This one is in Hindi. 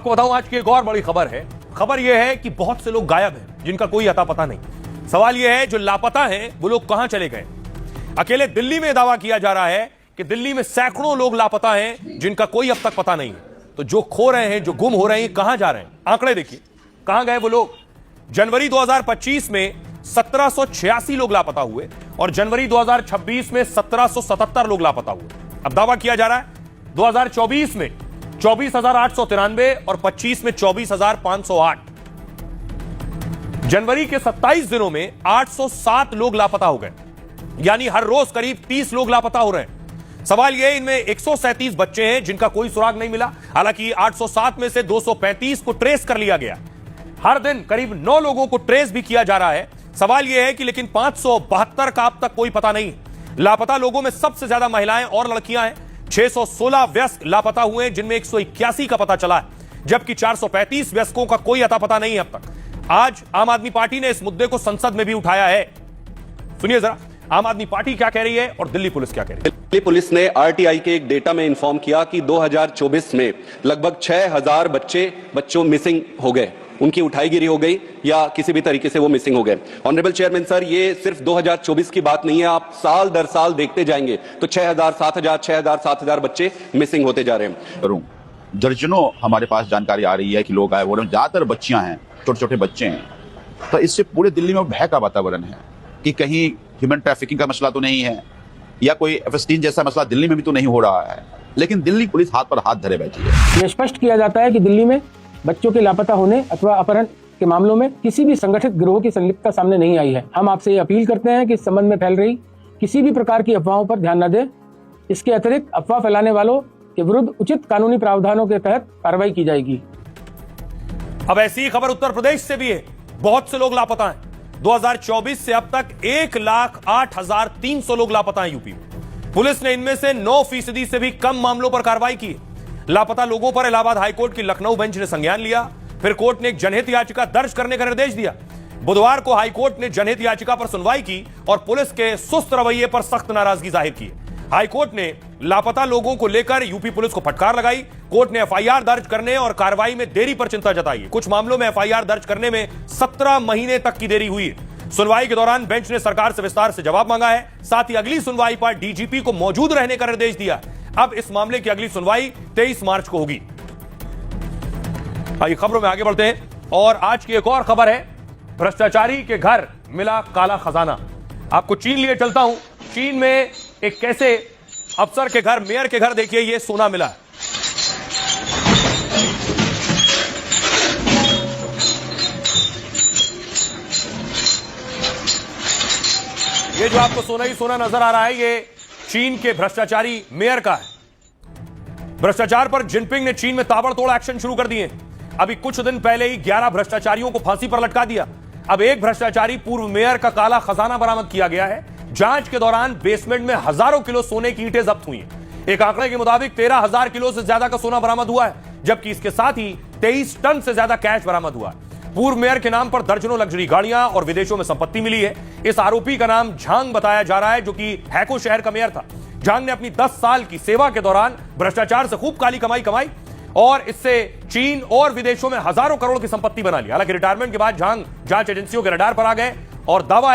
आपको बताऊं आज की एक और बड़ी खबर है। खबर यह है कि बहुत से लोग गायब हैं जिनका कोई अता पता नहीं। सवाल यह है जो लापता हैं वो लोग कहां चले गए। अकेले दिल्ली में दावा किया जा रहा है कि दिल्ली में सैकड़ों लोग लापता हैं जिनका कोई अब तक पता नहीं है। तो जो खो रहे हैं, जो गुम हो रहे हैं, कहां जा रहे हैं, आंकड़े देखिए कहां गए वो लोग। जनवरी 2025 में 1786 लोग लापता हुए और जनवरी 2026 में 1777 लोग लापता हुए। अब दावा किया जा रहा है 2024 में 24,893 और 25 में 24,508। जनवरी के 27 दिनों में 807 लोग लापता हो गए, यानी हर रोज करीब 30 लोग लापता हो रहे हैं। सवाल यह है इनमें 137 बच्चे हैं जिनका कोई सुराग नहीं मिला। हालांकि 807 में से 235 को ट्रेस कर लिया गया। हर दिन करीब 9 लोगों को ट्रेस भी किया जा रहा है। सवाल यह है कि लेकिन 572 का अब तक कोई पता नहीं। लापता लोगों में सबसे ज्यादा महिलाएं और लड़कियां हैं। 616 वयस्क लापता हुए हैं जिनमें 181 का पता चला है, जबकि 435 वयस्कों का कोई अता पता नहीं है अब तक। आज आम आदमी पार्टी ने इस मुद्दे को संसद में भी उठाया है। सुनिए जरा आम आदमी पार्टी क्या कह रही है और दिल्ली पुलिस क्या कह रही है। दिल्ली पुलिस ने आरटीआई के एक डेटा में इंफॉर्म किया कि 2024 में लगभग 6000 बच्चों मिसिंग हो गए, उनकी उठाईगिरी हो गई या किसी भी तरीके से वो मिसिंग हो गए। ऑनरेबल चेयरमैन सर, ये सिर्फ 2024 की बात नहीं है, आप साल दर साल देखते जाएंगे तो 6000, 7000 बच्चे मिसिंग होते जा रहे हैं। दर्जनों हमारे पास जानकारी आ रही है कि लोग आए वो ज्यादातर बच्चियां हैं, छोटे छोटे बच्चे हैं। तो इससे पूरे दिल्ली में भय का वातावरण है कि कहीं ह्यूमन ट्रैफिकिंग का मसला तो नहीं है या कोई F-16 जैसा मसला दिल्ली में भी तो नहीं हो रहा है। लेकिन दिल्ली पुलिस हाथ पर हाथ धरे बैठी है। यह स्पष्ट किया जाता है कि दिल्ली में बच्चों के लापता होने अथवा अपहरण के मामलों में किसी भी संगठित गिरोह की संलिप्तता सामने नहीं आई है। हम आपसे ये अपील करते हैं कि इस संबंध में फैल रही किसी भी प्रकार की अफवाहों पर ध्यान न दें। इसके अतिरिक्त अफवाह फैलाने वालों के विरुद्ध उचित कानूनी प्रावधानों के तहत कार्रवाई की जाएगी। अब ऐसी ही खबर उत्तर प्रदेश से भी है। बहुत से लोग लापता हैं। 2024 से अब तक 1,08,300 लोग लापता हैं यूपी में। पुलिस ने इनमें से 9% से भी कम मामलों पर कार्रवाई की। लापता लोगों पर इलाहाबाद हाईकोर्ट की लखनऊ बेंच ने संज्ञान लिया। फिर कोर्ट ने एक जनहित याचिका दर्ज करने का निर्देश दिया। बुधवार को हाईकोर्ट ने जनहित याचिका पर सुनवाई की और पुलिस के सुस्त रवैये पर सख्त नाराजगी जाहिर की। हाईकोर्ट ने लापता लोगों को लेकर यूपी पुलिस को फटकार लगाई। कोर्ट ने एफआईआर दर्ज करने और कार्रवाई में देरी पर चिंता जताई। कुछ मामलों में एफआईआर दर्ज करने में 17 महीने तक की देरी हुई। सुनवाई के दौरान बेंच ने सरकार से विस्तार से जवाब मांगा है। साथ ही अगली सुनवाई पर डीजीपी को मौजूद रहने का निर्देश दिया। अब इस मामले की अगली सुनवाई 23 मार्च को होगी। आइए खबरों में आगे बढ़ते हैं और आज की एक और खबर है। भ्रष्टाचारी के घर मिला काला खजाना। आपको चीन लिए चलता हूं। चीन में एक कैसे अफसर के घर, मेयर के घर देखिए, ये सोना मिला है। ये जो आपको सोना ही सोना नजर आ रहा है, ये चीन के भ्रष्टाचारी मेयर का है। भ्रष्टाचार पर जिनपिंग ने चीन में ताबड़तोड़ एक्शन शुरू कर दिए। अभी कुछ दिन पहले ही 11 भ्रष्टाचारियों को फांसी पर लटका दिया। अब एक भ्रष्टाचारी पूर्व मेयर का काला खजाना बरामद किया गया है। जांच के दौरान बेसमेंट में हजारों किलो सोने की ईंटें जब्त हुई हैं। एक आंकड़े के मुताबिक 13,000 किलो से ज्यादा का सोना बरामद हुआ है, जबकि इसके साथ ही 23 टन से ज्यादा कैश बरामद हुआ है। पूर्व मेयर के नाम पर दर्जनों लग्जरी गाड़ियां और विदेशों में संपत्ति मिली है। इस आरोपी का नाम झांग बताया जा रहा है, जो कि हैको शहर का मेयर था। झांग ने अपनी 10 साल की सेवा के दौरान भ्रष्टाचार से खूब काली कमाई और इससे चीन और विदेशों में हजारों करोड़ की संपत्ति बना ली। हालांकि रिटायरमेंट के बाद झांग जांच एजेंसियों के रडार पर आ गए और दावा